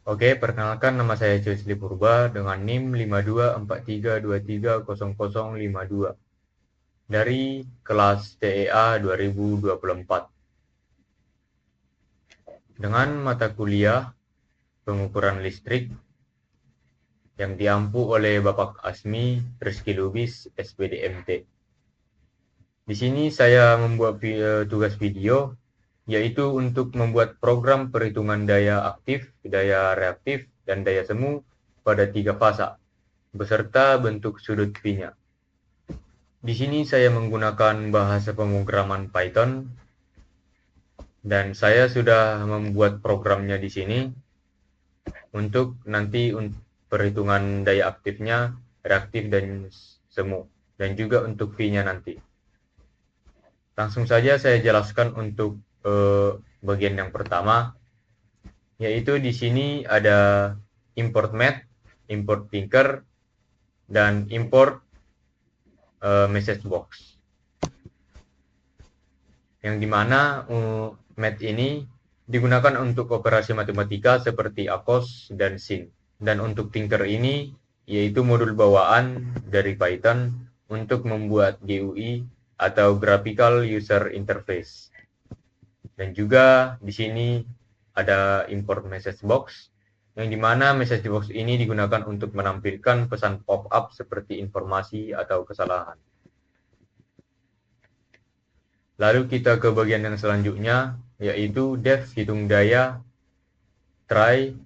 Oke, perkenalkan nama saya Josli Purba dengan NIM 5243230052 dari kelas TEA 2024 dengan mata kuliah pengukuran listrik yang diampu oleh Bapak Asmi Rizky Lubis, SPDMT. Di sini saya membuat tugas video, yaitu untuk membuat program perhitungan daya aktif, daya reaktif, dan daya semu pada 3 fasa, beserta bentuk sudut V-nya. Di sini saya menggunakan bahasa pemrograman Python, dan saya sudah membuat programnya di sini untuk nanti perhitungan daya aktifnya, reaktif, dan semu, dan juga untuk V-nya nanti. Langsung saja saya jelaskan untuk bagian yang pertama, yaitu di sini ada import math, import tinker, dan import message box. Yang dimana math ini digunakan untuk operasi matematika seperti ACOS dan SIN. Dan untuk tinker ini yaitu modul bawaan dari Python untuk membuat GUI atau Graphical User Interface. Dan juga di sini ada import message box, yang dimana message box ini digunakan untuk menampilkan pesan pop-up seperti informasi atau kesalahan. Lalu kita ke bagian yang selanjutnya, yaitu def hitung daya, try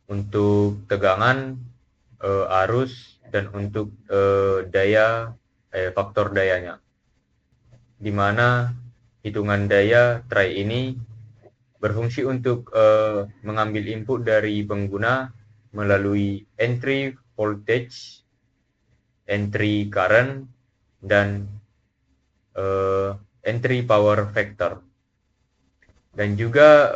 untuk tegangan, arus, dan untuk daya, faktor dayanya. Di mana hitungan daya try ini berfungsi untuk mengambil input dari pengguna melalui entry voltage, entry current, dan entry power factor. Dan juga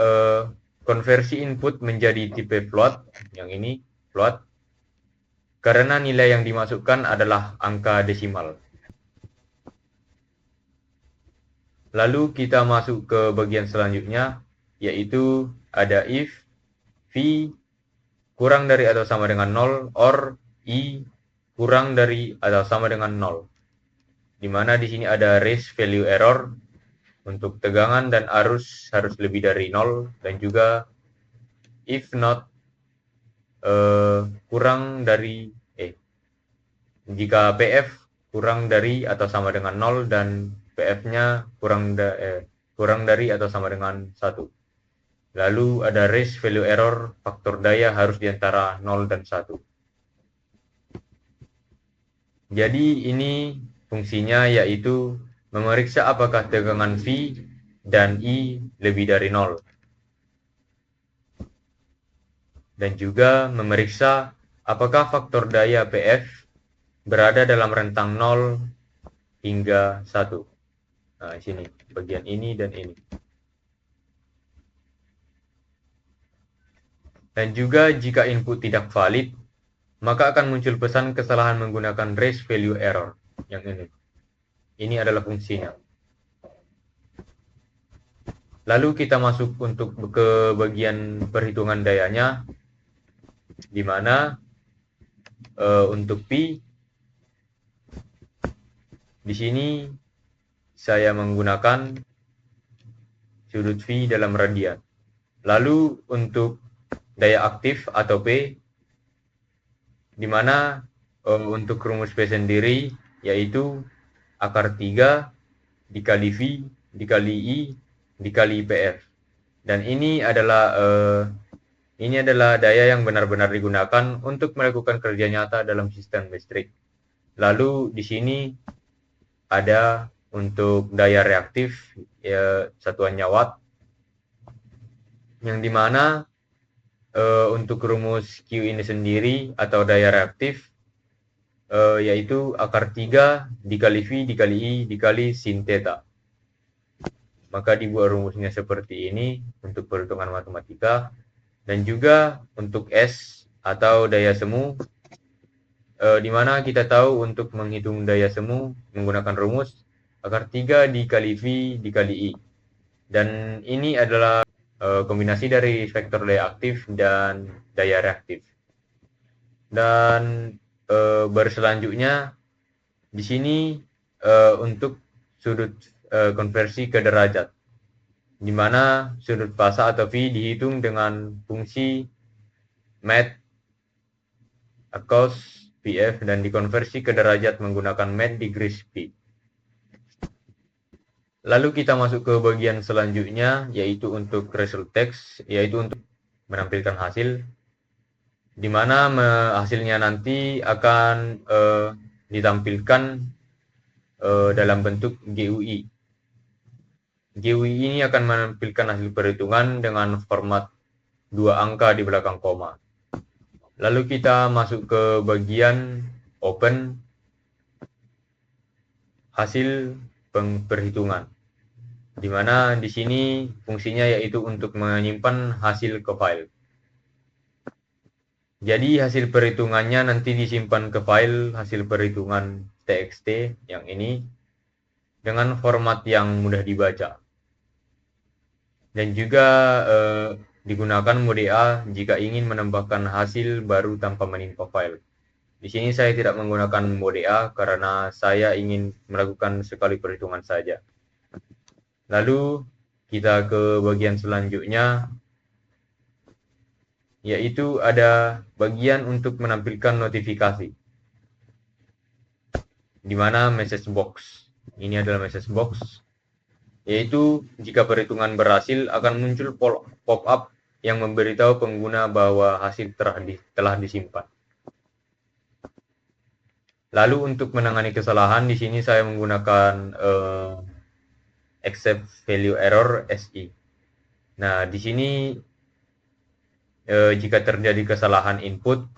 konversi input menjadi tipe float, yang ini float, karena nilai yang dimasukkan adalah angka desimal. Lalu kita masuk ke bagian selanjutnya, yaitu ada if V kurang dari atau sama dengan 0 or I kurang dari atau sama dengan 0. Di mana di sini ada raise value error untuk tegangan dan arus harus lebih dari 0, dan juga if not kurang dari jika PF kurang dari atau sama dengan 0 dan PF-nya kurang dari atau sama dengan 1. Lalu ada raise value error, faktor daya harus di antara 0 dan 1. Jadi ini fungsinya yaitu memeriksa apakah tegangan V dan I lebih dari 0. Dan juga memeriksa apakah faktor daya PF berada dalam rentang 0 hingga 1. Nah, sini bagian ini dan ini. Dan juga jika input tidak valid, maka akan muncul pesan kesalahan menggunakan raise value error, yang ini. Ini adalah fungsinya. Lalu kita masuk untuk ke bagian perhitungan dayanya, di mana untuk P di sini saya menggunakan sudut V dalam radian. Lalu untuk daya aktif atau P, di mana untuk rumus P sendiri yaitu akar 3 dikali V dikali I dikali PF. Dan ini adalah daya yang benar-benar digunakan untuk melakukan kerja nyata dalam sistem listrik. Lalu di sini ada untuk daya reaktif, satuannya watt, yang dimana untuk rumus Q ini sendiri atau daya reaktif yaitu akar 3 dikali V dikali I dikali sin theta. Maka dibuat rumusnya seperti ini untuk perhitungan matematika. Dan juga untuk S atau daya semu, di mana kita tahu untuk menghitung daya semu menggunakan rumus akar 3 dikali V dikali I. Dan ini adalah kombinasi dari vektor daya aktif dan daya reaktif. Dan berselanjutnya di sini untuk sudut konversi ke derajat, di mana sudut fasa atau phi dihitung dengan fungsi met, cos, pf, dan dikonversi ke derajat menggunakan met degrees phi. Lalu kita masuk ke bagian selanjutnya, yaitu untuk result text, yaitu untuk menampilkan hasil, di mana hasilnya nanti akan ditampilkan dalam bentuk GUI. GUI ini akan menampilkan hasil perhitungan dengan format 2 angka di belakang koma. Lalu kita masuk ke bagian open hasil perhitungan, di mana di sini fungsinya yaitu untuk menyimpan hasil ke file. Jadi hasil perhitungannya nanti disimpan ke file hasil perhitungan txt yang ini dengan format yang mudah dibaca. Dan juga digunakan mode A jika ingin menambahkan hasil baru tanpa menimpa file. Di sini saya tidak menggunakan mode A karena saya ingin melakukan sekali perhitungan saja. Lalu kita ke bagian selanjutnya, yaitu ada bagian untuk menampilkan notifikasi, di mana message box. Ini adalah message box, yaitu jika perhitungan berhasil akan muncul pop-up yang memberitahu pengguna bahwa hasil telah disimpan. Lalu untuk menangani kesalahan, di sini saya menggunakan accept value error SI. Nah, di sini jika terjadi kesalahan input,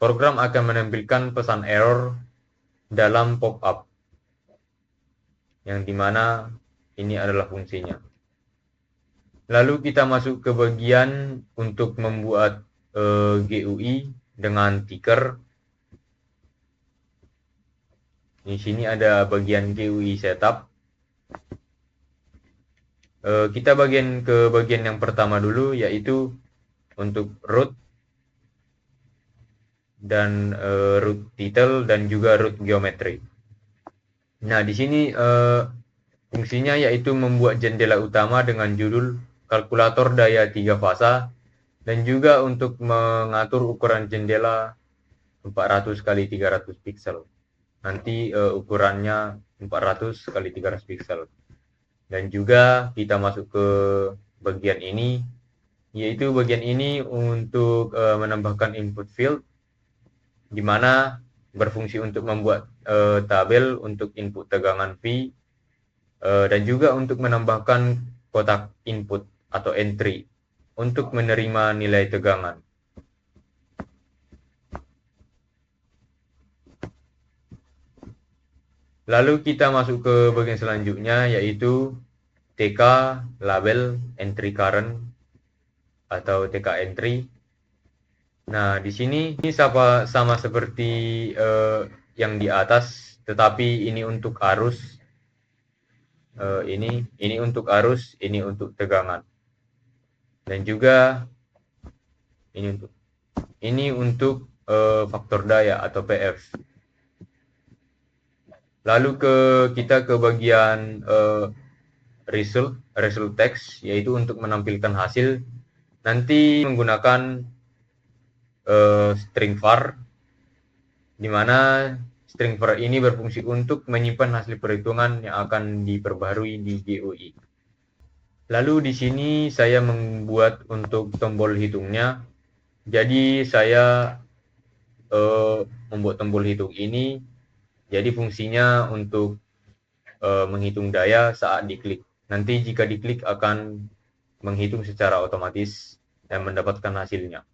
program akan menampilkan pesan error dalam pop-up, yang dimana ini adalah fungsinya. Lalu kita masuk ke bagian untuk membuat GUI dengan ticker. Di sini ada bagian GUI setup. Kita ke bagian yang pertama dulu, yaitu untuk root dan root title dan juga root geometry. Nah, di sini fungsinya yaitu membuat jendela utama dengan judul kalkulator daya 3 fasa dan juga untuk mengatur ukuran jendela 400 x 300 pixel. Nanti ukurannya 400 x 300 pixel. Dan juga kita masuk ke bagian ini, yaitu bagian ini untuk menambahkan input field, di mana berfungsi untuk membuat tabel untuk input tegangan V, dan juga untuk menambahkan kotak input atau entry untuk menerima nilai tegangan. Lalu kita masuk ke bagian selanjutnya, yaitu TK label entry current atau TK entry. Nah, di sini ini sama seperti yang di atas, tetapi ini untuk arus, ini untuk arus, ini untuk tegangan, dan juga ini untuk faktor daya atau PF. Lalu kita ke bagian result text, yaitu untuk menampilkan hasil. Nanti menggunakan string var, di mana string var ini berfungsi untuk menyimpan hasil perhitungan yang akan diperbarui di GUI. Lalu di sini saya membuat untuk tombol hitungnya. Jadi saya membuat tombol hitung ini. Jadi fungsinya untuk menghitung daya saat diklik. Nanti jika diklik akan menghitung secara otomatis dan mendapatkan hasilnya.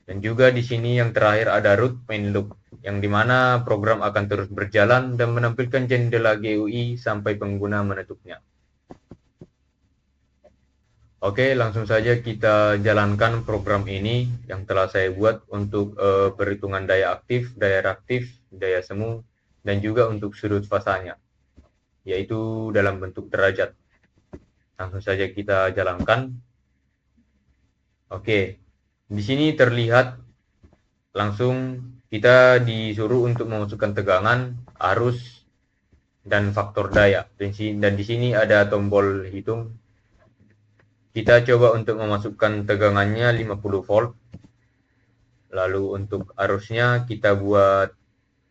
Dan juga di sini yang terakhir ada root main loop, yang dimana program akan terus berjalan dan menampilkan jendela GUI sampai pengguna menutupnya. Oke, langsung saja kita jalankan program ini yang telah saya buat untuk perhitungan daya aktif, daya reaktif, daya semu, dan juga untuk sudut fasanya, yaitu dalam bentuk derajat. Langsung saja kita jalankan. Oke, di sini terlihat langsung kita disuruh untuk memasukkan tegangan, arus, dan faktor daya. Dan di sini ada tombol hitung. Kita coba untuk memasukkan tegangannya 50 volt. Lalu untuk arusnya kita buat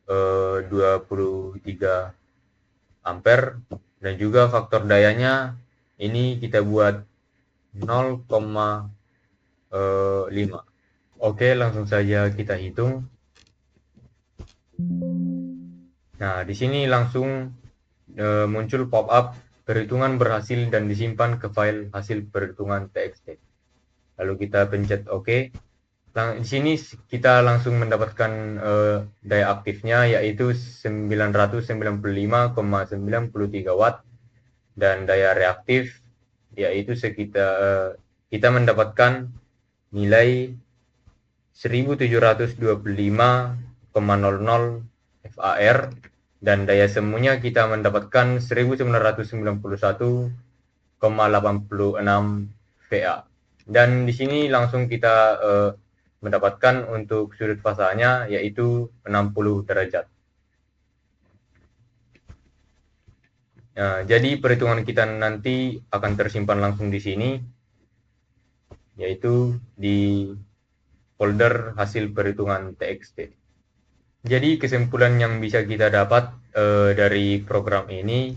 23 ampere, dan juga faktor dayanya ini kita buat 0,5. Oke, langsung saja kita hitung. Nah, di sini langsung muncul pop-up perhitungan berhasil dan disimpan ke file hasil perhitungan txt. Lalu kita pencet OK. Di sini kita langsung mendapatkan daya aktifnya, yaitu 995,93 watt, dan daya reaktif yaitu sekitar kita mendapatkan nilai 1725,00 VAR, dan daya semunya kita mendapatkan 1991,86 VA. Dan di sini langsung kita mendapatkan untuk sudut fasanya yaitu 60 derajat. Nah, jadi perhitungan kita nanti akan tersimpan langsung di sini, yaitu di folder hasil perhitungan txt. Jadi kesimpulan yang bisa kita dapat dari program ini,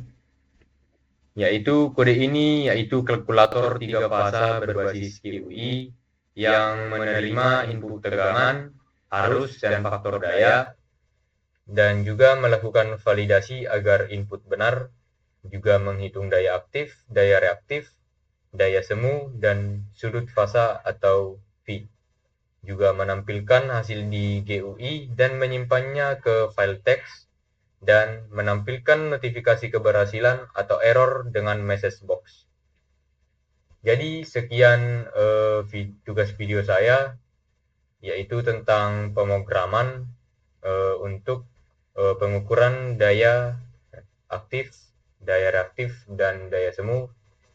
yaitu kode ini yaitu kalkulator 3 fasa berbasis GUI yang menerima input tegangan, arus, dan faktor daya, dan juga melakukan validasi agar input benar, juga menghitung daya aktif, daya reaktif, daya semu, dan sudut fasa atau V. Juga menampilkan hasil di GUI dan menyimpannya ke file teks, dan menampilkan notifikasi keberhasilan atau error dengan message box. Jadi sekian tugas video saya, yaitu tentang pemrograman untuk pengukuran daya aktif, daya reaktif, dan daya semu.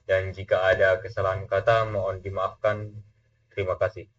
Dan jika ada kesalahan kata mohon dimaafkan. Terima kasih.